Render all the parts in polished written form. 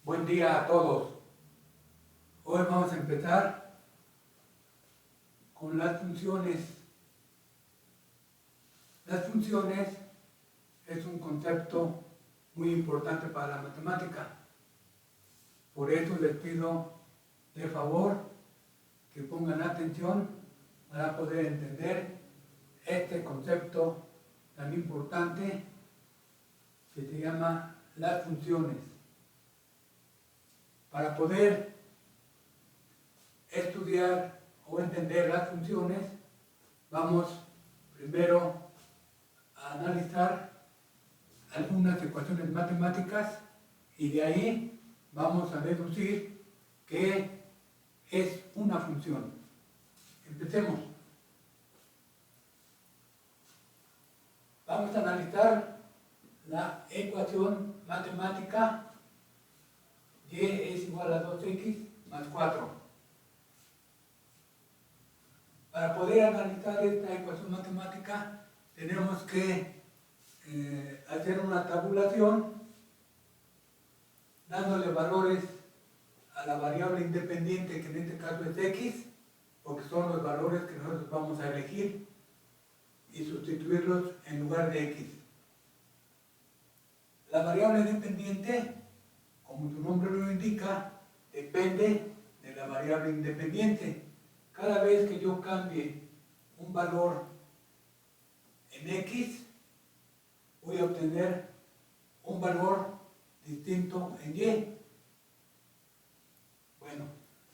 Buen día a todos. Hoy vamos a empezar con las funciones. Las funciones es un concepto muy importante para la matemática. Por eso les pido de favor que pongan atención para poder entender este concepto tan importante que se llama las funciones. Para poder estudiar o entender las funciones, vamos primero a analizar algunas ecuaciones matemáticas y de ahí vamos a deducir qué es una función. Empecemos. Vamos a analizar la ecuación matemática y es igual a 2x más 4. Para poder analizar esta ecuación matemática tenemos que hacer una tabulación dándole valores a la variable independiente, que en este caso es x, porque son los valores que nosotros vamos a elegir, y sustituirlos en lugar de x. La variable dependiente, como su nombre lo indica, depende de la variable independiente. Cada vez que yo cambie un valor en x, voy a obtener un valor distinto en y. Bueno,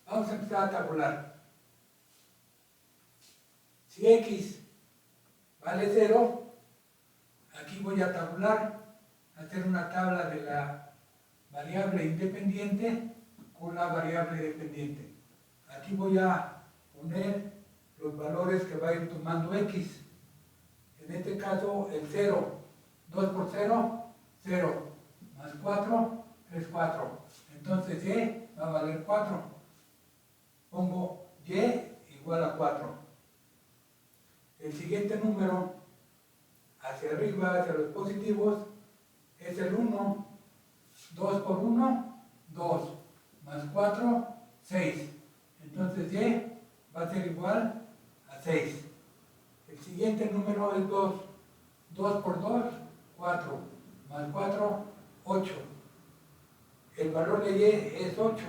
vamos a empezar a tabular. Si x vale 0, aquí voy a tabular, hacer una tabla de la variable independiente con la variable dependiente. Aquí voy a poner los valores que va a ir tomando x. En este caso el 0, 2 por 0, 0, más 4 es 4. Entonces y va a valer 4. Pongo y igual a 4. El siguiente número hacia arriba, hacia los positivos, es el 1. 2 por 1, 2, más 4, 6. Entonces y va a ser igual a 6. El siguiente número es 2. 2 por 2, 4, más 4, 8. El valor de y es 8.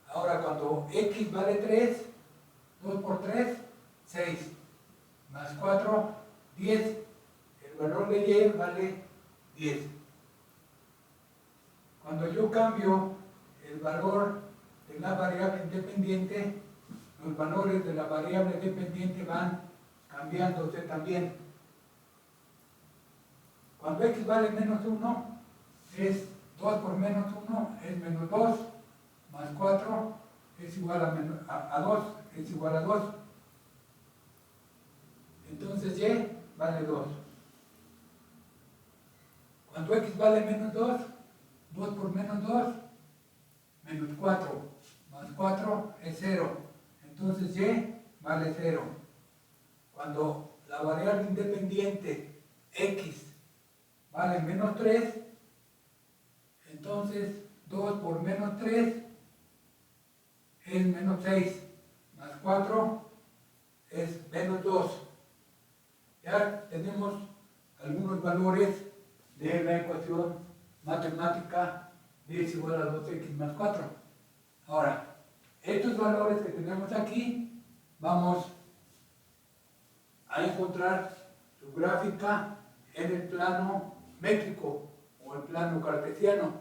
Ahora cuando x vale 3, 2 por 3, 6, más 4, 10. El valor de y vale 10. Cuando yo cambio el valor de la variable independiente, los valores de la variable dependiente van cambiándose también. Cuando x vale menos 1, es 2 por menos 1, es menos 2, más 4 es igual a 2, es igual a 2. Entonces y vale 2. Cuando x vale menos 2, 2 por menos 2, menos 4, más 4 es 0. Entonces y vale 0. Cuando la variable independiente x vale menos 3, entonces 2 por menos 3 es menos 6, más 4 es menos 2. Ya tenemos algunos valores de la ecuación matemática de x igual a 2x más 4. Ahora, estos valores que tenemos aquí, vamos a encontrar su gráfica en el plano métrico o el plano cartesiano,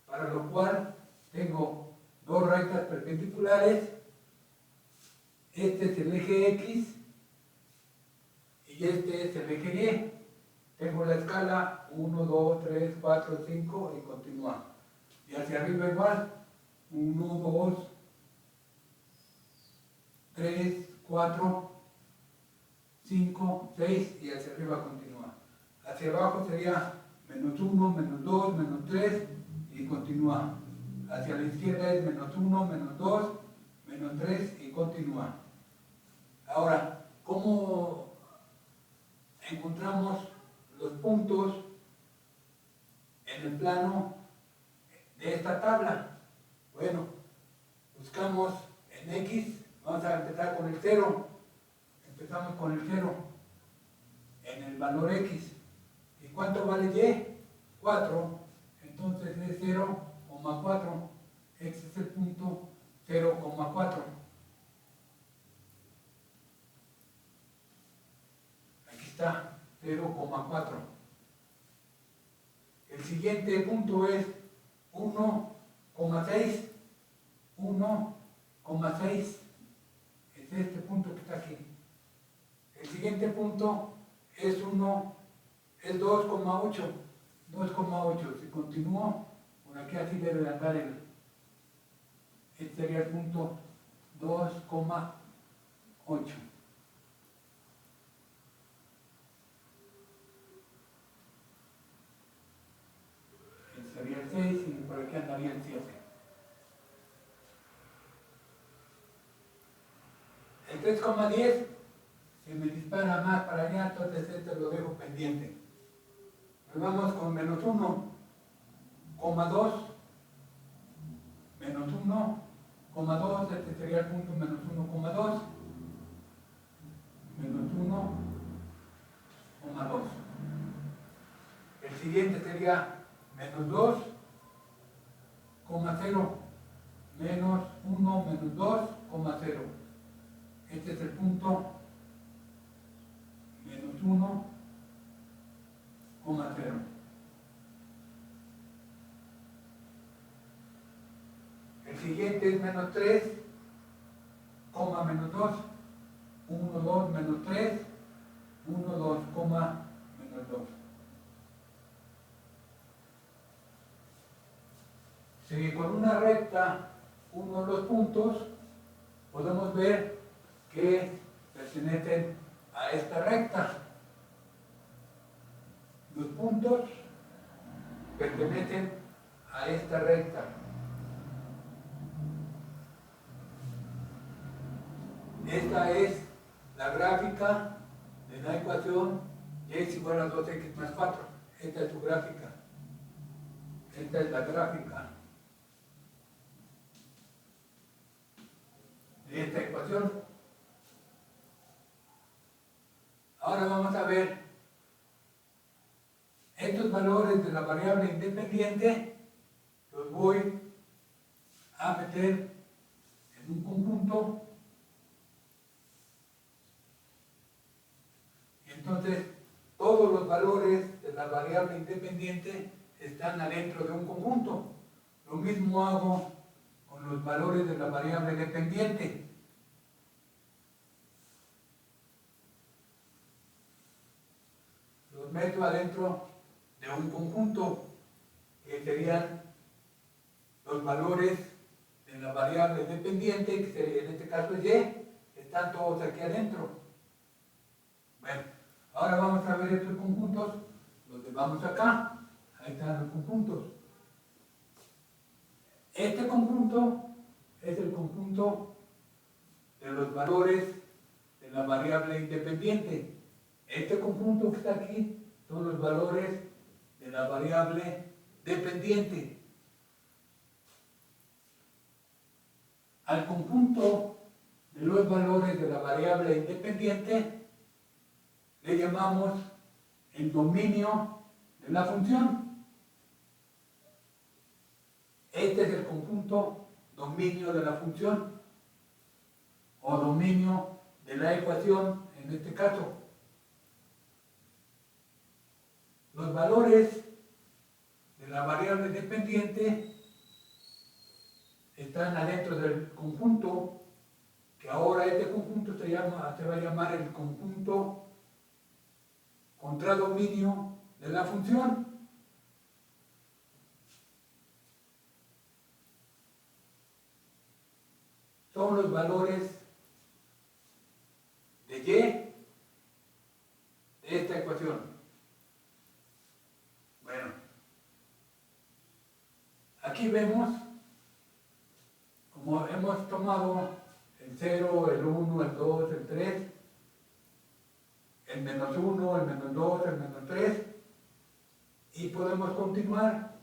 para lo cual tengo dos rectas perpendiculares. Este es el eje x y este es el eje y. Tengo la escala 1, 2, 3, 4, 5 y continúa. Y hacia arriba igual, 1, 2, 3, 4, 5, 6 y hacia arriba continúa. Hacia abajo sería menos 1, menos 2, menos 3 y continúa. Hacia la izquierda es menos 1, menos 2, menos 3 y continúa. Ahora, ¿cómo encontramos los puntos en el plano de esta tabla. Bueno, buscamos en X, vamos a empezar con el 0. Empezamos con el 0 en el valor X. ¿Y cuánto vale Y? 4. Entonces es 0,4. X es el punto 0,4. Aquí está, 0,4. El siguiente punto es 1,6. 1,6 es este punto que está aquí. El siguiente punto es 2,8. 2,8. Si continúo, por aquí así debe de andar este sería el punto 2,8. Este sería el 6 y por aquí andaría el 7. El 3,10 se me dispara más para allá, entonces este lo dejo pendiente. Nos vamos con menos 1,2. Menos 1,2, este sería el punto menos 1,2. Menos 1,2. El siguiente sería menos 2,0. Menos 1, menos 2,0. Este es el punto menos 1,0. El siguiente es menos 3, menos 2. 1, 2, menos 3, 1, 2, menos 2. Si con una recta uno de los puntos, podemos ver que pertenecen a esta recta. Los puntos pertenecen a esta recta. Esta es la gráfica de la ecuación y es igual a 2x más 4. Esta es su gráfica. Esta es la gráfica de esta ecuación. Ahora vamos a ver estos valores de la variable independiente. Los voy a meter en un conjunto. Entonces, todos los valores de la variable independiente están adentro de un conjunto. Lo mismo hago con los valores de la variable dependiente. Los meto adentro de un conjunto, que serían los valores de la variable dependiente, que sería, en este caso es Y, están todos aquí adentro. Bueno, ahora vamos a ver estos conjuntos, los llevamos acá, ahí están los conjuntos. Este conjunto es el conjunto de los valores de la variable independiente. Este conjunto que está aquí son los valores de la variable dependiente. Al conjunto de los valores de la variable independiente le llamamos el dominio de la función. Este es el conjunto dominio de la función o dominio de la ecuación en este caso. Los valores de la variable dependiente están adentro del conjunto, que ahora este conjunto se va a llamar el conjunto contradominio de la función. Son los valores de Y de esta ecuación. Bueno, aquí vemos, como hemos tomado el 0, el 1, el 2, el 3, el menos 1, el menos 2, el menos 3, y podemos continuar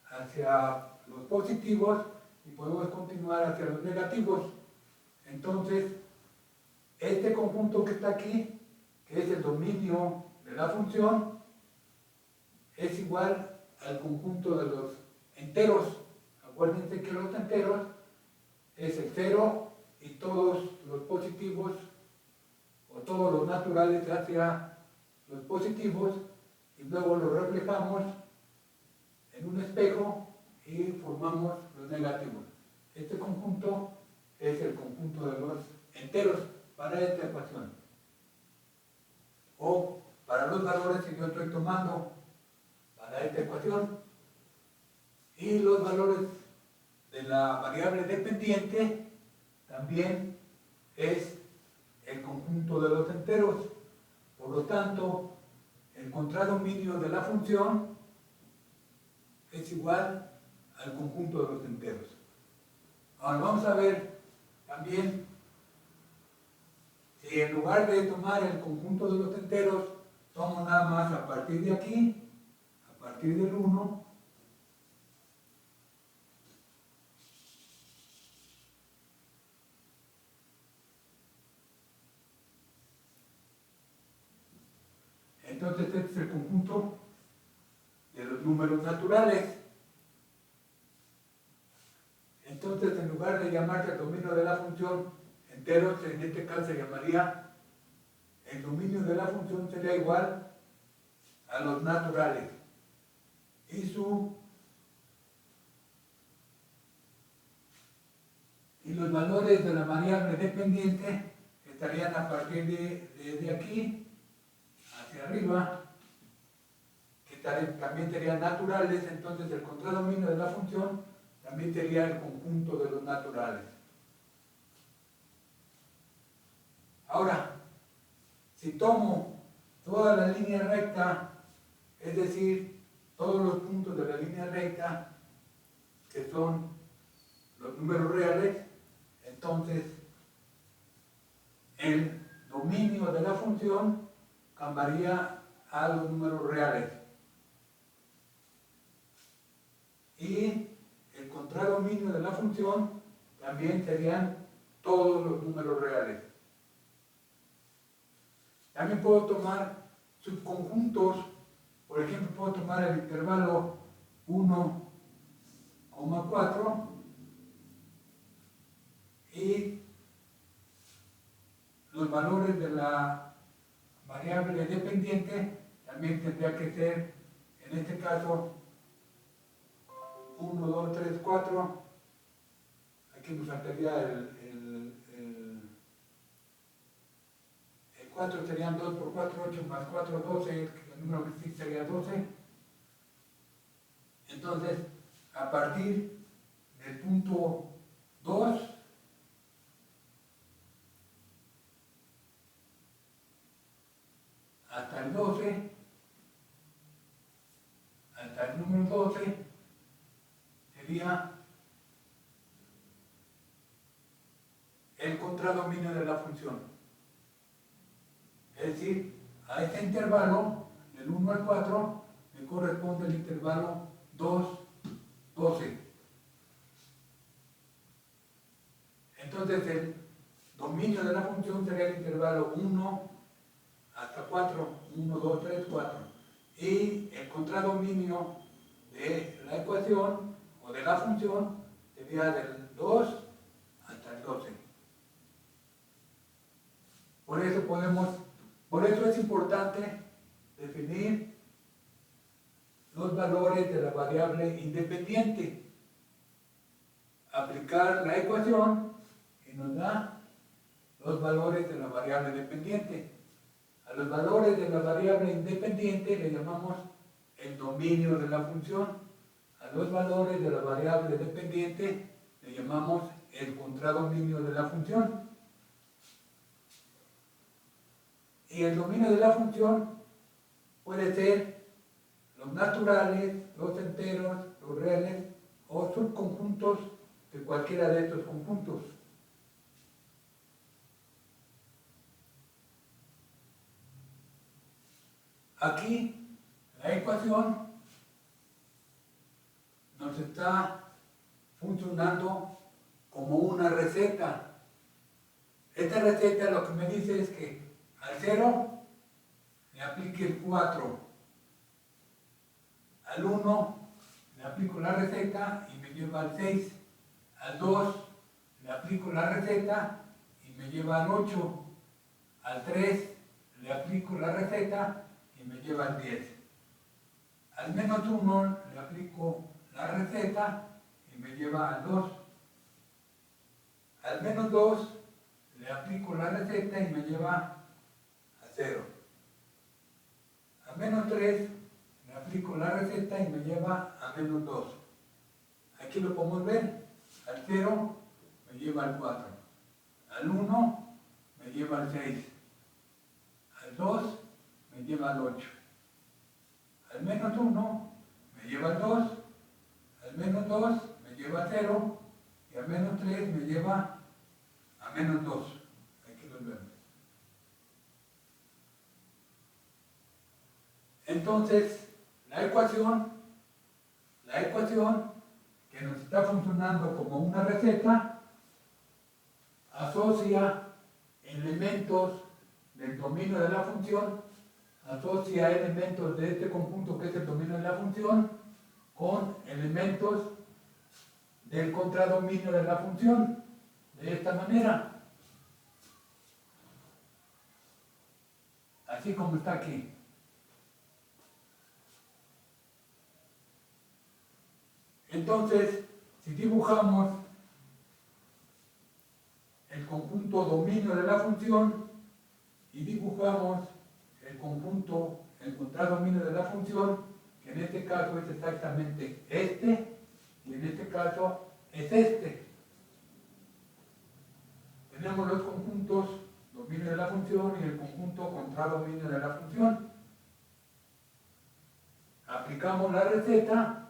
hacia los positivos y podemos continuar hacia los negativos. Entonces, este conjunto que está aquí, que es el dominio de la función, es igual al conjunto de los enteros. Acuérdense que los enteros es el 0 y todos los positivos o todos los naturales hacia los positivos, y luego los reflejamos en un espejo y formamos los negativos. Este conjunto es el conjunto de los enteros para esta ecuación, o para los valores que yo estoy tomando para esta ecuación. Y los valores de la variable dependiente también es el conjunto de los enteros. Por lo tanto, el contradominio de la función es igual al conjunto de los enteros. Ahora vamos a ver también si en lugar de tomar el conjunto de los enteros, tomo nada más a partir de aquí, a partir del 1, entonces este es el conjunto de los números naturales. Entonces, en lugar de llamarse el dominio de la función enteros, en este caso se llamaría el dominio de la función sería igual a los naturales. Y los valores de la variable dependiente estarían a partir de aquí hacia arriba, que también serían naturales. Entonces el contradominio de la función también sería el conjunto de los naturales. Ahora, si tomo toda la línea recta, es decir, todos los puntos de la línea recta, que son los números reales, entonces el dominio de la función cambiaría a los números reales. Y el contradominio de la función también serían todos los números reales. También puedo tomar subconjuntos. Por ejemplo, puedo tomar el intervalo 1,4 y los valores de la variable dependiente también tendría que ser, en este caso, 1, 2, 3, 4. Aquí nos faltaría el 4, serían 2 por 4, 8 más 4, 12, el número que sí sería 12. Entonces, a partir del punto 2, hasta el 12, hasta el número 12, sería el contradominio de la función. Es decir, a este intervalo, del 1 al 4, me corresponde el intervalo 2, 12. Entonces el dominio de la función sería el intervalo 1 hasta 4, 1, 2, 3, 4. Y el contradominio de la ecuación o de la función sería del 2 hasta el 12. Por eso es importante definir los valores de la variable independiente, aplicar la ecuación y nos da los valores de la variable dependiente. A los valores de la variable independiente le llamamos el dominio de la función. A los valores de la variable dependiente le llamamos el contradominio de la función. Y el dominio de la función puede ser los naturales, los enteros, los reales o subconjuntos de cualquiera de estos conjuntos. Aquí la ecuación nos está funcionando como una receta. Esta receta lo que me dice es que al 0 le aplique el 4, al 1 le aplico la receta y me lleva al 6, al 2 le aplico la receta y me lleva al 8, al 3 le aplico la receta y me lleva al 10. Al menos 1 le aplico la receta y me lleva al 2. Al menos 2 le aplico la receta y me lleva a 0. Al menos 3 le aplico la receta y me lleva a menos 2. Aquí lo podemos ver. Al 0 me lleva al 4. Al 1 me lleva al 6. Al 2 me lleva al 8. Al menos 1 me lleva al 2. Al menos 2 me lleva a 0. Y al menos 3 me lleva a menos 2. Aquí lo vemos. Entonces, la ecuación que nos está funcionando como una receta asocia elementos del dominio de la función, asocia elementos de este conjunto que es el dominio de la función con elementos del contradominio de la función, de esta manera, así como está aquí. Entonces, si dibujamos el conjunto dominio de la función y dibujamos el conjunto, el contradominio de la función, que en este caso es exactamente este, y en este caso es este. Tenemos los conjuntos dominio de la función y el conjunto contradominio de la función. Aplicamos la receta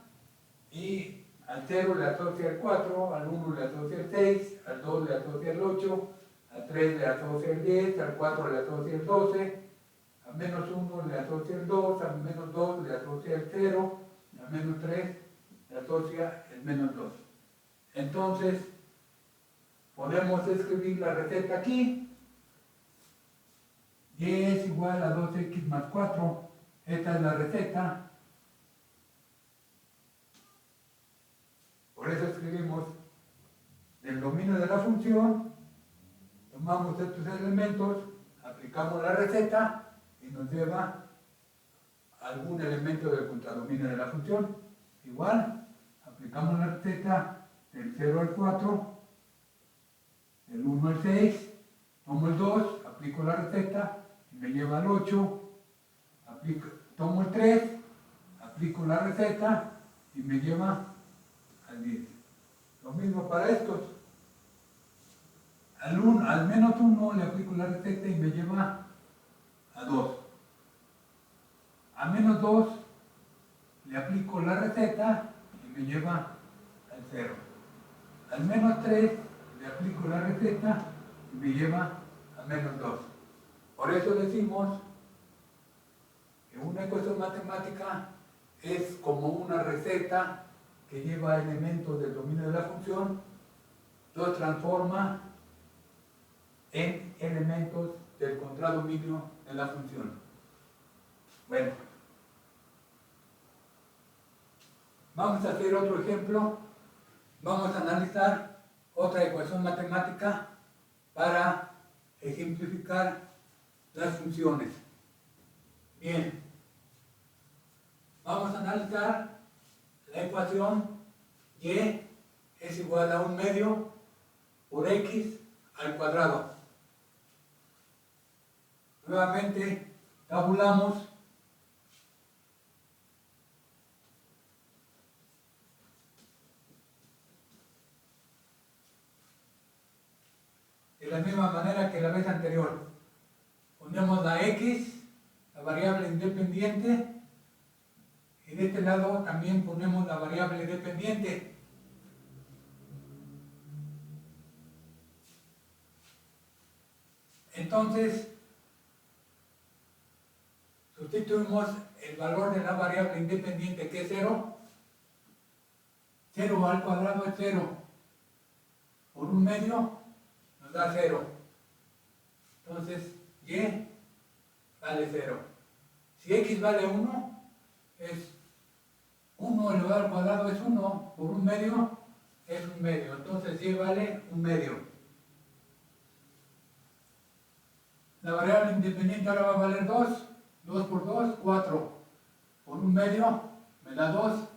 y al 0 le asocia el 4, al 1 le asocia el 6, al 2 le asocia el 8, al 3 le asocia el 10, al 4 le asocia el 12, al menos 1 le asocia el 2, al menos 2 le asocia el 0, al menos 3 le asocia el menos 2. Entonces, podemos escribir la receta aquí. Y es igual a 2x más 4. Esta es la receta. Por eso escribimos del dominio de la función, tomamos estos elementos, aplicamos la receta y nos lleva a algún elemento del contradominio de la función. Igual, aplicamos la receta del 0 al 4, del 1 al 6, tomo el 2, aplico la receta y me lleva al 8, tomo el 3, aplico la receta y me lleva al 10. Lo mismo para estos. Al menos 1 le aplico la receta y me lleva a 2. A menos 2 le aplico la receta y me lleva al 0. Al menos 3 le aplico la receta y me lleva a menos 2. Por eso decimos que una ecuación matemática es como una receta que lleva elementos del dominio de la función, los transforma en elementos del contradominio de la función. Bueno, vamos a hacer otro ejemplo. Vamos a analizar otra ecuación matemática para ejemplificar las funciones. Bien, vamos a analizar la ecuación y es igual a 1/2 por x al cuadrado. Nuevamente tabulamos de la misma manera que la vez anterior. Ponemos la x, la variable independiente, y de este lado también ponemos la variable dependiente. Entonces, sustituimos el valor de la variable independiente, que es 0, 0 al cuadrado es 0. Por 1/2 nos da 0. Entonces, y vale 0. Si x vale 1, es 1 elevado al cuadrado es 1. Por 1/2 es 1/2. Entonces, y vale 1/2. La variable independiente ahora va a valer 2. 2 por 2, 4. Por 1/2 me da 2.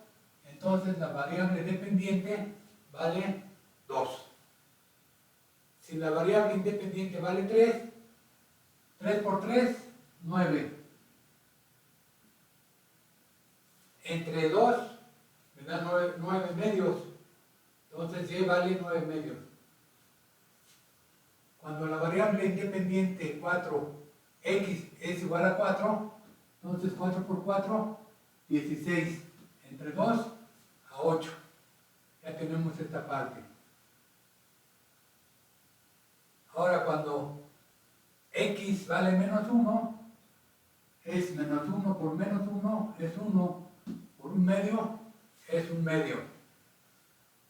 Entonces la variable dependiente vale 2. Si la variable independiente vale 3, 3 por 3, 9. Entre 2 me da 9 medios. Entonces y vale 9 medios. Cuando la variable independiente 4, x es igual a 4, entonces 4 por 4, 16. Entre 2 a 8. Ya tenemos esta parte. Ahora cuando x vale menos 1, es menos 1 por menos 1, es 1 por 1/2, es 1/2.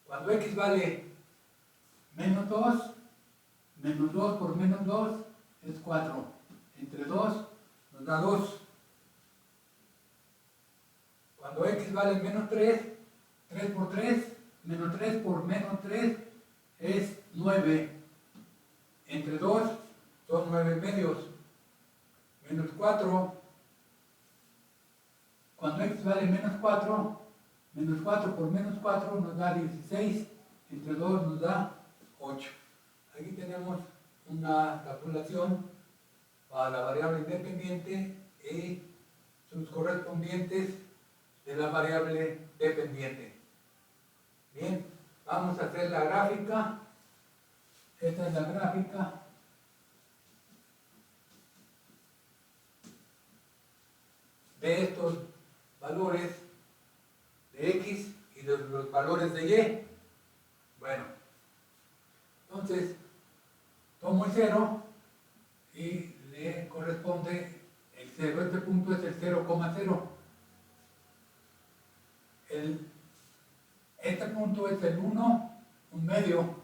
Cuando x vale menos 2, menos 2 por menos 2 es 4. Entre 2 nos da 2. Cuando x vale menos 3, 3 por 3, menos 3 por menos 3 es 9. Entre 2 son 9 medios. Menos 4. Cuando x vale menos 4, menos 4 por menos 4 nos da 16. Entre 2 nos da 8. Aquí tenemos una calculación para la variable independiente y sus correspondientes de la variable dependiente. Bien, vamos a hacer la gráfica. Esta es la gráfica. De estos valores de x y de los valores de y. Bueno, entonces tomo el 0 y le corresponde el 0. Este punto es el 0,0. Este punto es el 1, 1/2.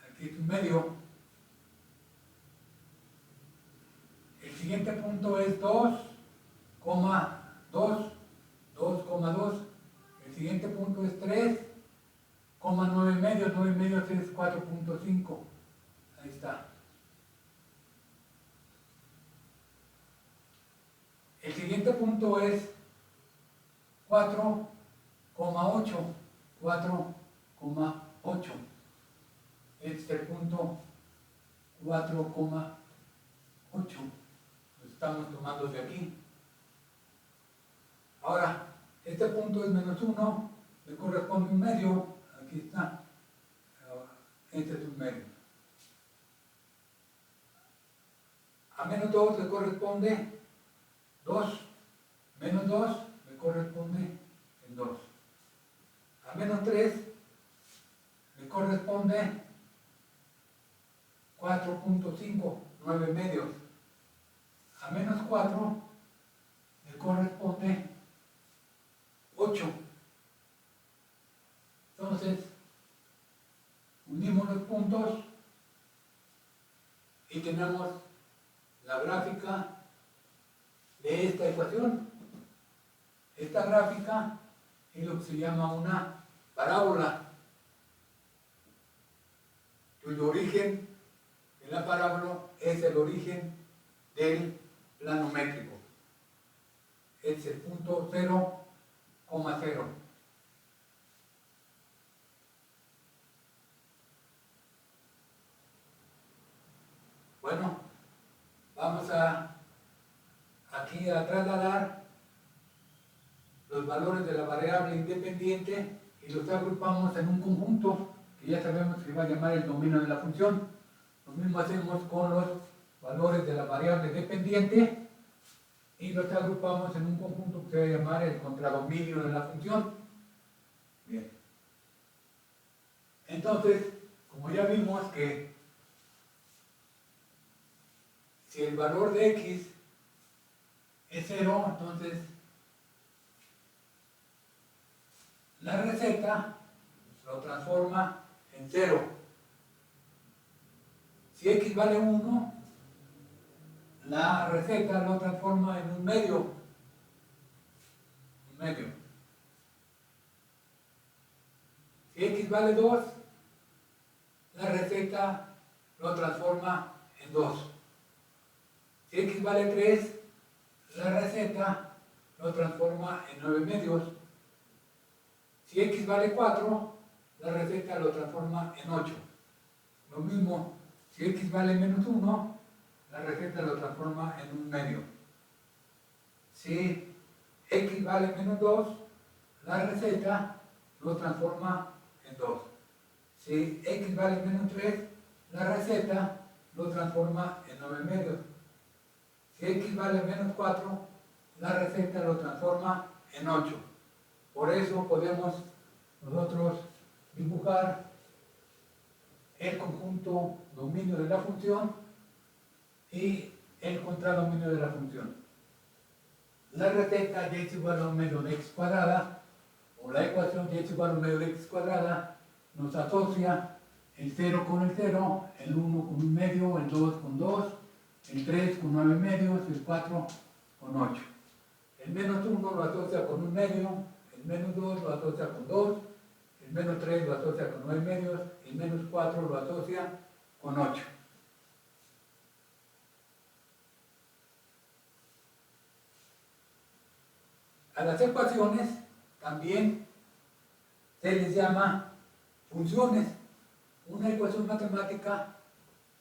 Aquí es 1/2. El siguiente punto es 2,2. 2,2. El siguiente punto es 3,9 medios. 9 medios es 4,5. Ahí está. El siguiente punto es 4,8. 4,8. Este es el punto 4,8. Lo estamos tomando de aquí. Ahora, este punto es menos 1, le corresponde 1/2. Aquí está. Este es 1/2. A menos 2 le corresponde 2. Menos 2 le corresponde en 2. A menos 3 le corresponde 4,5, 9 medios. A menos 4 le corresponde 8. Entonces, unimos los puntos y tenemos la gráfica de esta ecuación. Esta gráfica es lo que se llama una parábola, cuyo origen de la parábola es el origen del plano métrico. Es el punto 0,0. Bueno, vamos aquí a trasladar los valores de la variable independiente y los agrupamos en un conjunto que ya sabemos que va a llamar el dominio de la función. Lo mismo hacemos con los valores de la variable dependiente y los agrupamos en un conjunto que se va a llamar el contradominio de la función. Bien. Entonces, como ya vimos que si el valor de x es 0, entonces la receta lo transforma en 0. Si x vale 1, la receta lo transforma en un medio. Si x vale 2, la receta lo transforma en 2. Si x vale 3, la receta lo transforma en 9 medios. Si x vale 4, la receta lo transforma en 8. Lo mismo, si x vale menos 1, la receta lo transforma en un medio. Si x vale menos 2, la receta lo transforma en 2. Si x vale menos 3, la receta lo transforma en 9 medios. Si x vale menos 4, la receta lo transforma en 8. Por eso podemos nosotros dibujar el conjunto dominio de la función y el contradominio de la función. La receta de x igual a un medio de x cuadrada, o la ecuación de x igual a un medio de x cuadrada, nos asocia el 0 con el 0, el 1 con un medio, el 2 con 2, el 3 con 9 medios, el 4 con 8. El menos 1 lo asocia con un medio, el menos 2 lo asocia con 2, el menos 3 lo asocia con 9 medios, el menos 4 lo asocia con 8. A las ecuaciones también se les llama funciones. Una ecuación matemática,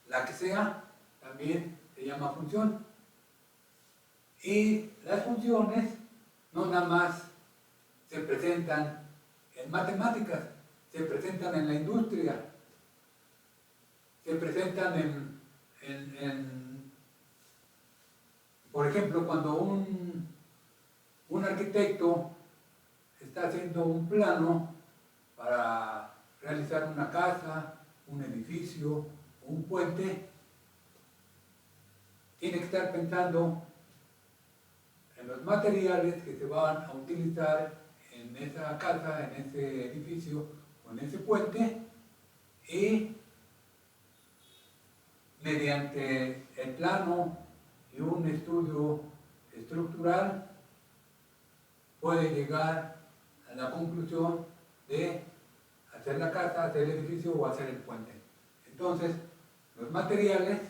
la que sea, también se llama función. Y las funciones no nada más se presentan en matemáticas, se presentan en la industria, se presentan por ejemplo, cuando un arquitecto está haciendo un plano para realizar una casa, un edificio, un puente, tiene que estar pensando en los materiales que se van a utilizar en esa casa, en ese edificio o en ese puente, y mediante el plano y un estudio estructural puede llegar a la conclusión de hacer la casa, hacer el edificio o hacer el puente. Entonces, los materiales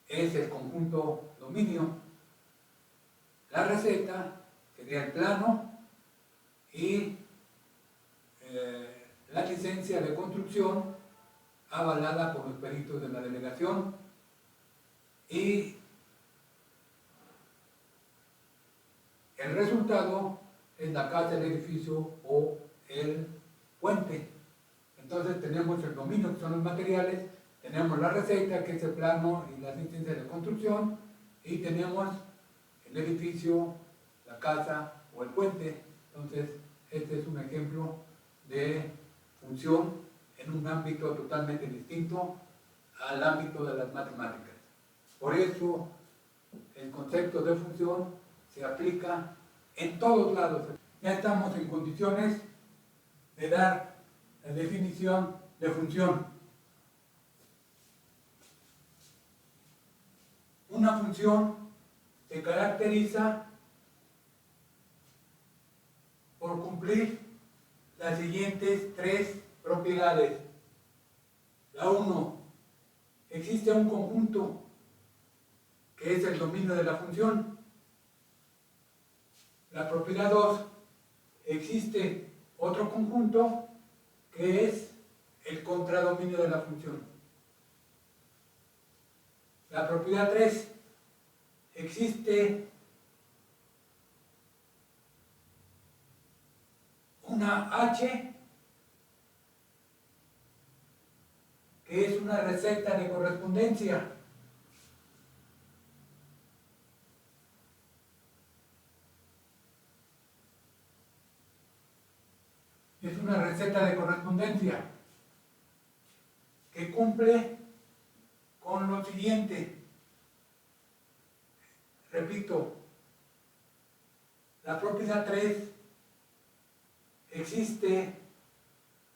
es el conjunto dominio. La receta sería el plano y la licencia de construcción avalada por los peritos de la delegación, y el resultado es la casa, el edificio o el puente. Entonces tenemos el dominio, que son los materiales, tenemos la receta, que es el plano y la licencia de construcción, y tenemos el edificio, la casa o el puente. Entonces, este es un ejemplo de función en un ámbito totalmente distinto al ámbito de las matemáticas. Por eso, el concepto de función se aplica en todos lados. Ya estamos en condiciones de dar la definición de función. Una función se caracteriza por cumplir las siguientes tres propiedades. La 1, existe un conjunto que es el dominio de la función. La propiedad 2, existe otro conjunto que es el contradominio de la función. La propiedad 3, existe una H que es una receta de correspondencia. Es una receta de correspondencia que cumple con lo siguiente. Repito, la propiedad 3, existe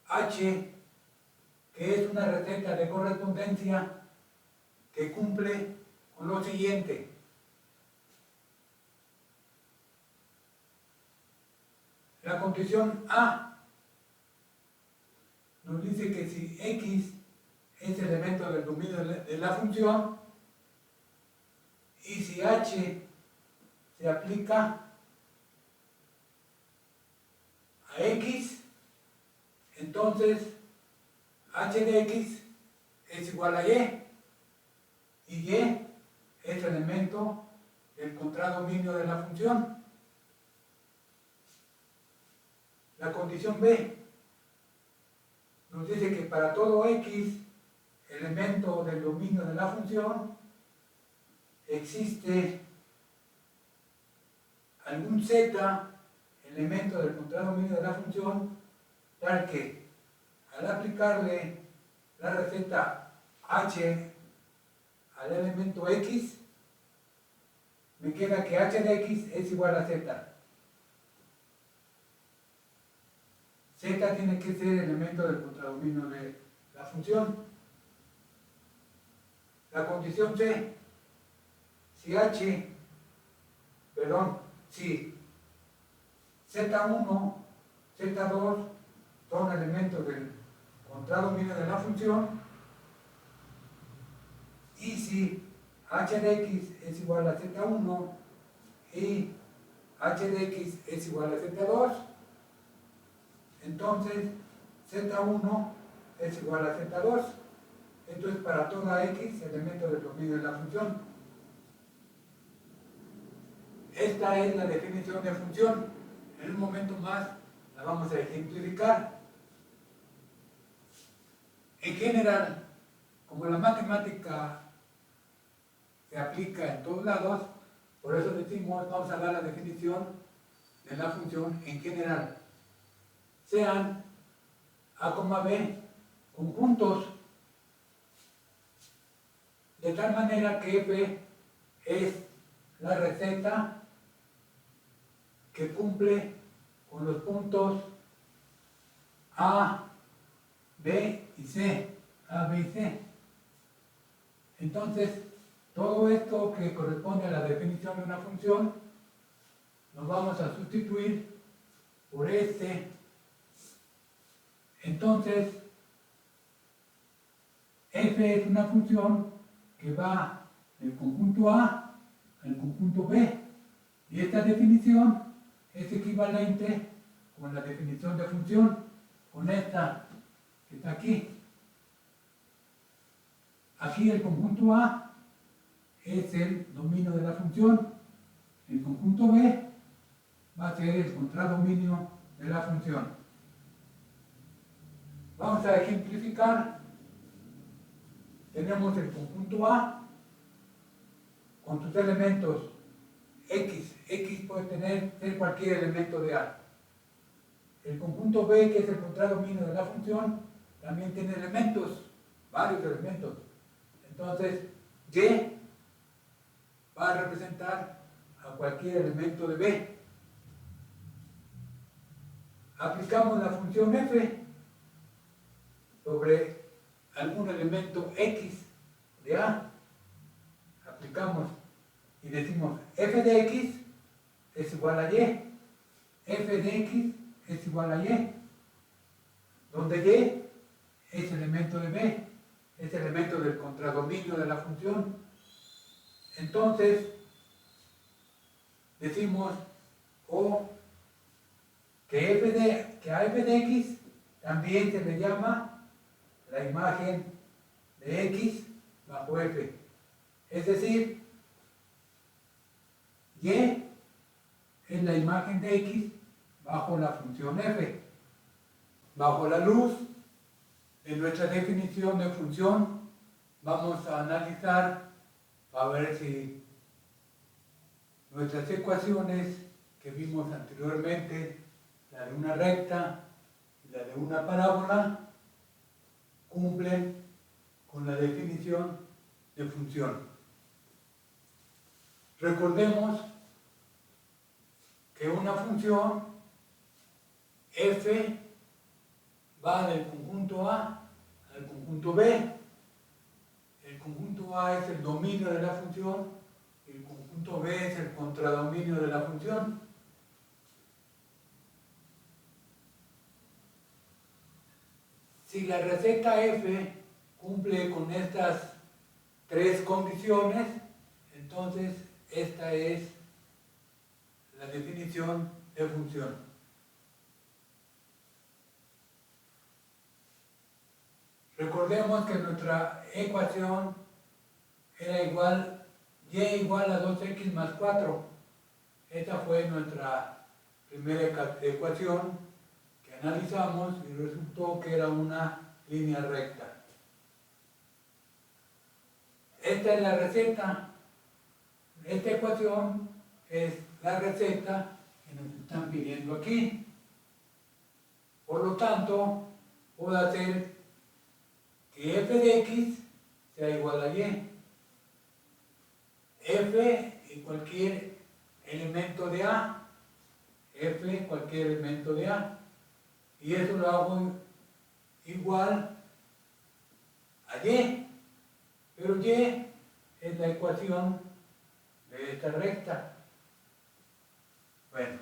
H, que es una receta de correspondencia que cumple con lo siguiente. La condición A nos dice que si X es elemento del dominio de la función y si H se aplica a X, entonces H de X es igual a Y y es elemento del contradominio de la función. La condición B nos dice que para todo X, elemento del dominio de la función, existe algún Z, elemento del contradominio de la función, tal que al aplicarle la receta H al elemento X, me queda que H de X es igual a Z. Z tiene que ser elemento del contradominio de la función. La condición C, si Z1, Z2 son elementos del contradominio de la función y si H de X es igual a Z1 y H de X es igual a Z2, entonces Z1 es igual a Z2. Esto es para toda X, elemento del dominio de la función. Esta es la definición de función. En un momento más la vamos a ejemplificar. En general, como la matemática se aplica en todos lados, por eso decimos, vamos a dar la definición de la función en general. Sean A, B conjuntos, de tal manera que F es la receta que cumple con los puntos A, B y C. A, B y C. Entonces, todo esto que corresponde a la definición de una función, nos vamos a sustituir por este. Entonces, F es una función que va del conjunto A al conjunto B. Y esta definición es equivalente con la definición de función, con esta que está aquí. Aquí el conjunto A es el dominio de la función. El conjunto B va a ser el contradominio de la función. Vamos a ejemplificar. Tenemos el conjunto A con sus elementos X. X puede ser cualquier elemento de A. El conjunto B, que es el contradominio de la función, también tiene elementos, varios elementos. Entonces, Y va a representar a cualquier elemento de B. Aplicamos la función F sobre algún elemento X de A. Aplicamos y decimos F de X es igual a Y. F de X es igual a Y. Donde Y es elemento de B, es elemento del contradominio de la función. Entonces, decimos que a F de X también se le llama la imagen de X bajo F. Es decir, Y es la imagen de X bajo la función F. Bajo la luz de nuestra definición de función, vamos a analizar a ver si nuestras ecuaciones que vimos anteriormente, la de una recta y la de una parábola, cumplen con la definición de función. Recordemos que una función f va del conjunto A al conjunto B. El conjunto A es el dominio de la función y el conjunto B es el contradominio de la función. Si la receta F cumple con estas tres condiciones, entonces esta es la definición de función. Recordemos que nuestra ecuación era igual, y igual a 2x más 4. Esta fue nuestra primera ecuación que analizamos y resultó que era una línea recta. Esta es la receta. Esta ecuación es la receta que nos están pidiendo aquí. Por lo tanto, puedo hacer que f de x sea igual a y. F y cualquier elemento de A. F cualquier elemento de A. Y eso lo hago igual a y. Pero y es la ecuación de esta recta. Bueno,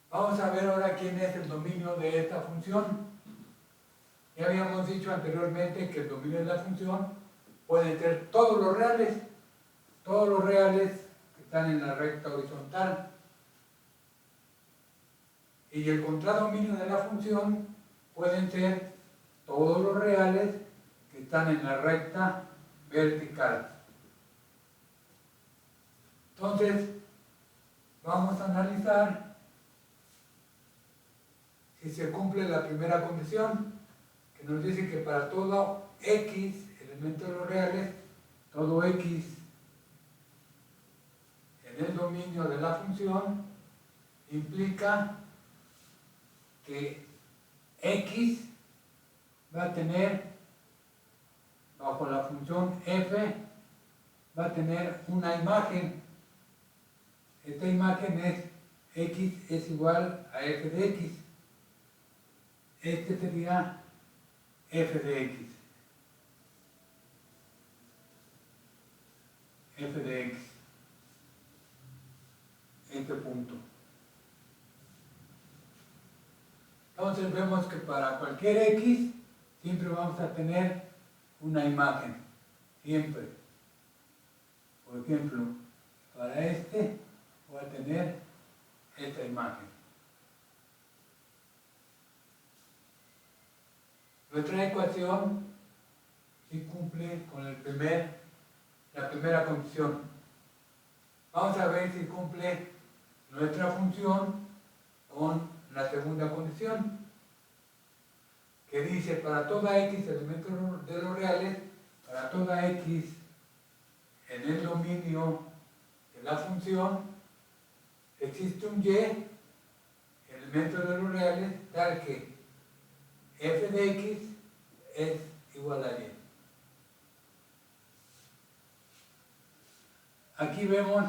vamos a ver ahora quién es el dominio de esta función. Ya habíamos dicho anteriormente que el dominio de la función pueden ser todos los reales que están en la recta horizontal. Y el contradominio de la función pueden ser todos los reales que están en la recta vertical. Entonces, vamos a analizar si se cumple la primera condición, que nos dice que para todo x, elemento de los reales, todo x en el dominio de la función implica que x va a tener, bajo la función f, va a tener una imagen. Esta imagen es x es igual a f de x. Este sería f de x. F de x. Este punto. Entonces vemos que para cualquier x siempre vamos a tener una imagen. Siempre. Por ejemplo, para este voy a tener esta imagen. Nuestra ecuación sí cumple con la primera condición. Vamos a ver si cumple nuestra función con la segunda condición, que dice para toda x elemento de los reales, para toda x en el dominio de la función, existe un y, elemento de los reales, tal que f de x es igual a y. Aquí vemos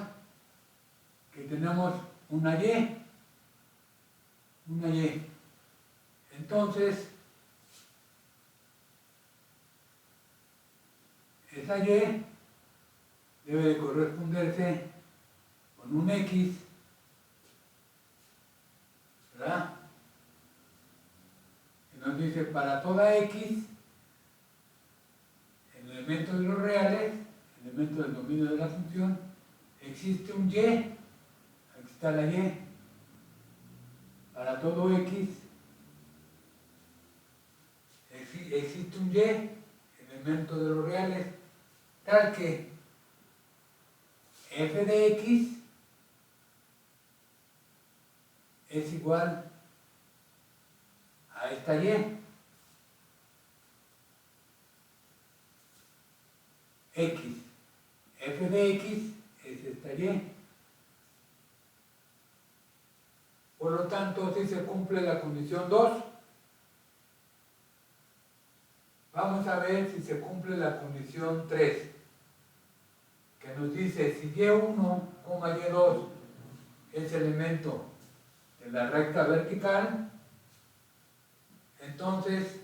que tenemos una y. Entonces, esa y debe de corresponderse con un x, ¿verdad? Que nos dice para toda x, el elemento de los reales, el elemento del dominio de la función, existe un y, aquí está la y. Para todo x existe un y, elemento de los reales, tal que f de x es igual a esta y. F de x es esta y. Por lo tanto, si se cumple la condición 2, vamos a ver si se cumple la condición 3, que nos dice si y1, y2 es elemento de la recta vertical, Entonces,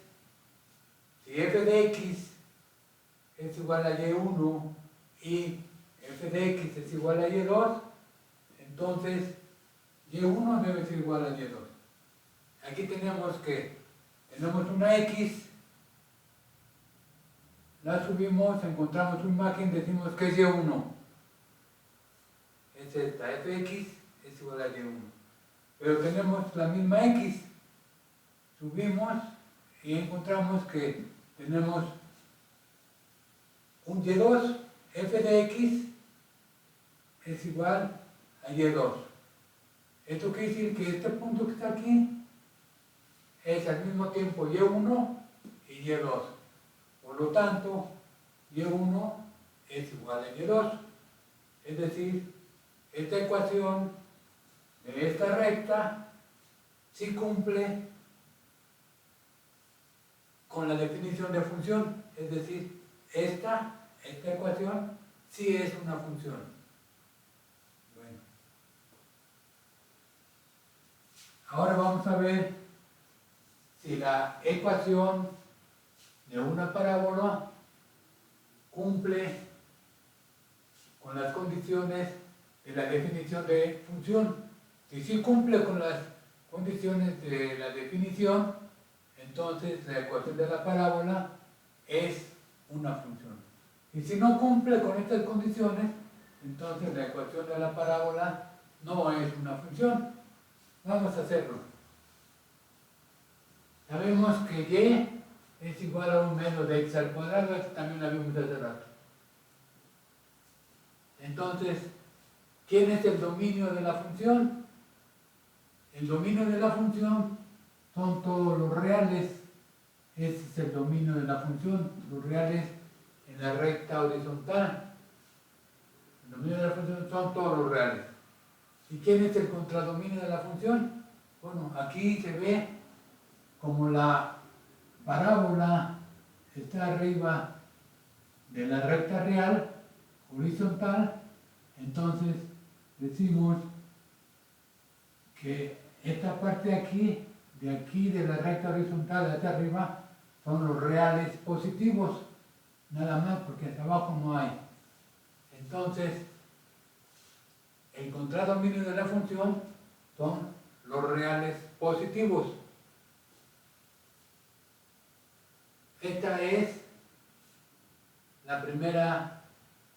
si f de x es igual a y1 y f de x es igual a y2, entonces y1 debe ser igual a y2. Aquí tenemos una x, la subimos, encontramos su imagen, decimos que es y1. Es esta, fx es igual a y1. Pero tenemos la misma x, subimos y encontramos que tenemos un y2, f de x es igual a y2. Esto quiere decir que este punto que está aquí es al mismo tiempo y1 y y2. Por lo tanto, y1 es igual a y2. Es decir, esta ecuación de esta recta sí cumple con la definición de función. Es decir, esta ecuación sí es una función. Bueno. Ahora vamos a ver si la ecuación de una parábola cumple con las condiciones de la definición de función. Si sí cumple con las condiciones de la definición, entonces la ecuación de la parábola es una función. Y si no cumple con estas condiciones, entonces la ecuación de la parábola no es una función. Vamos a hacerlo. Sabemos que y es igual a 1 menos de x al cuadrado, esto también lo vimos hace rato. Entonces, ¿quién es el dominio de la función? El dominio de la función son todos los reales. Ese es el dominio de la función, los reales en la recta horizontal. El dominio de la función son todos los reales. ¿Y quién es el contradominio de la función? Bueno, aquí se ve como la parábola está arriba de la recta real horizontal, entonces decimos que esta parte de aquí de la recta horizontal hasta arriba, son los reales positivos, nada más, porque hasta abajo no hay. Entonces, el contradominio de la función son los reales positivos. Esta es la primera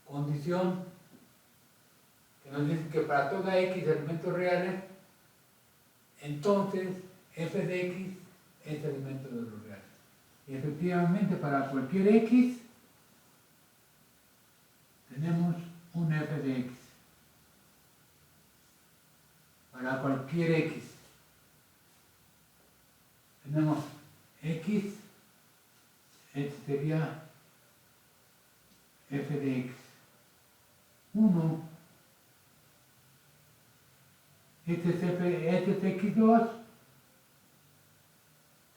condición que nos dice que para toda x elementos reales, entonces f de x es elemento de los reales. Y efectivamente para cualquier x tenemos un f de x. Para cualquier x tenemos x, este sería f de x 1, este es x2,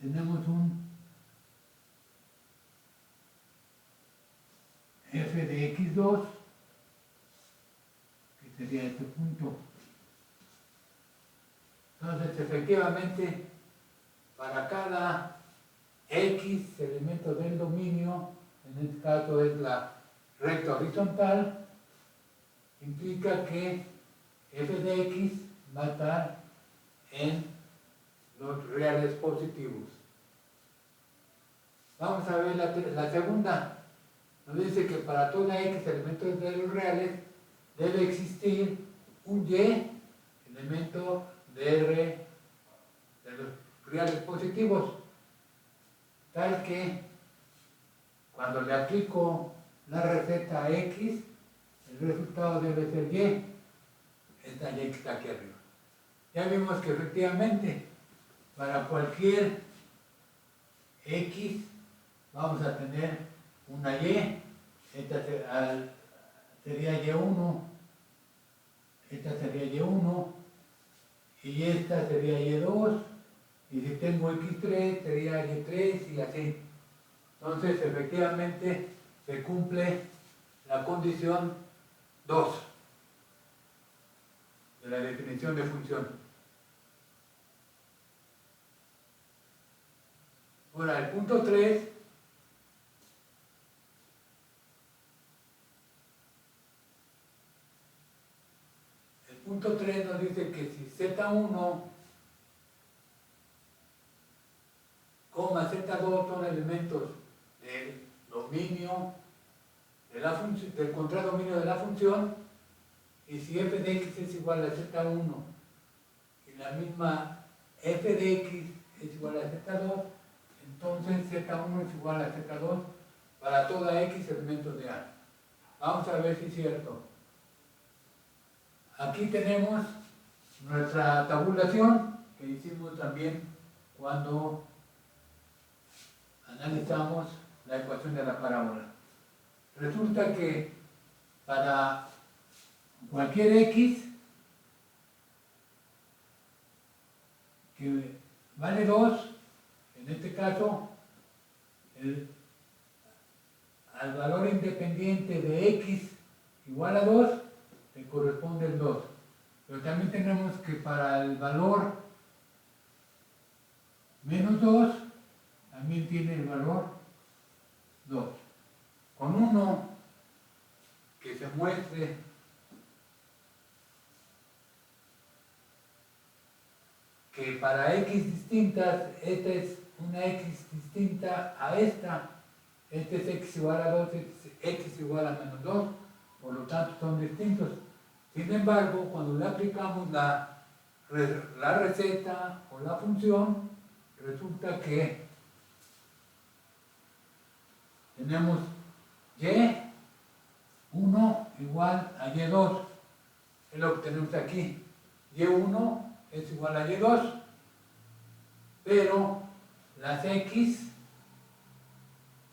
tenemos un f de x2, que sería este punto. Entonces, efectivamente, para cada x elemento del dominio, en este caso es la recta horizontal, implica que f de x va a estar en los reales positivos. Vamos a ver la segunda. Nos dice que para toda x elementos de los reales debe existir un y elemento de R de los reales positivos, tal que cuando le aplico la receta a x, el resultado debe ser y, esta y que está aquí arriba. Ya vimos que efectivamente para cualquier x vamos a tener una y, esta sería y1, esta sería y1, y esta sería y2, y si tengo x3 sería y3 y así. Entonces efectivamente se cumple la condición 2 de la definición de función. Ahora, el punto 3, nos dice que si Z1, Z2 son elementos del dominio de la función, del contradominio de la función, y si f de x es igual a Z1 y la misma f de x es igual a Z2, entonces Z1 es igual a Z2 para toda x elementos de A. Vamos a ver si es cierto. Aquí tenemos nuestra tabulación que hicimos también cuando analizamos la ecuación de la parábola. Resulta que para cualquier x que vale 2, en este caso, al valor independiente de x igual a 2, le corresponde el 2. Pero también tenemos que para el valor menos 2, también tiene el valor 2. Con uno que se muestre que para x distintas, esta es una x distinta a esta, este es x igual a 2, este es x igual a menos 2, por lo tanto son distintos. Sin embargo, cuando le aplicamos la receta o la función, resulta que tenemos y1 igual a y2, es lo que tenemos aquí. y1 es igual a y2, pero las x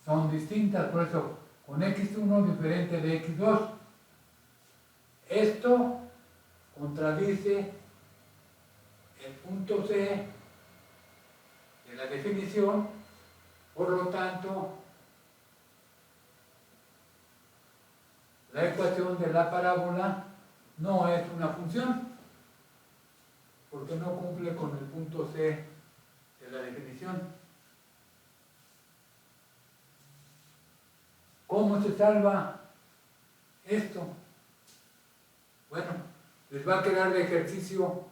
son distintas, por eso con x1 diferente de x2. Esto contradice el punto C de la definición, por lo tanto, la ecuación de la parábola no es una función, porque no cumple con el punto C de la definición. ¿Cómo se salva esto? Bueno, les va a quedar de ejercicio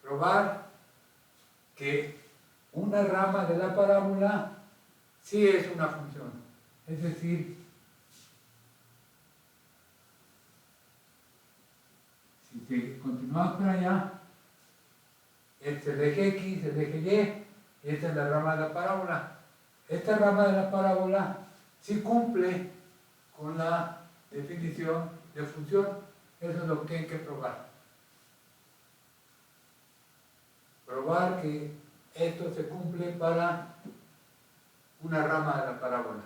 probar que una rama de la parábola sí es una función. Es decir, si se continúa por allá, este es el eje X, el eje Y, esta es la rama de la parábola. Esta rama de la parábola sí cumple con la definición de función. Eso es lo que hay que probar. Probar que esto se cumple para una rama de la parábola.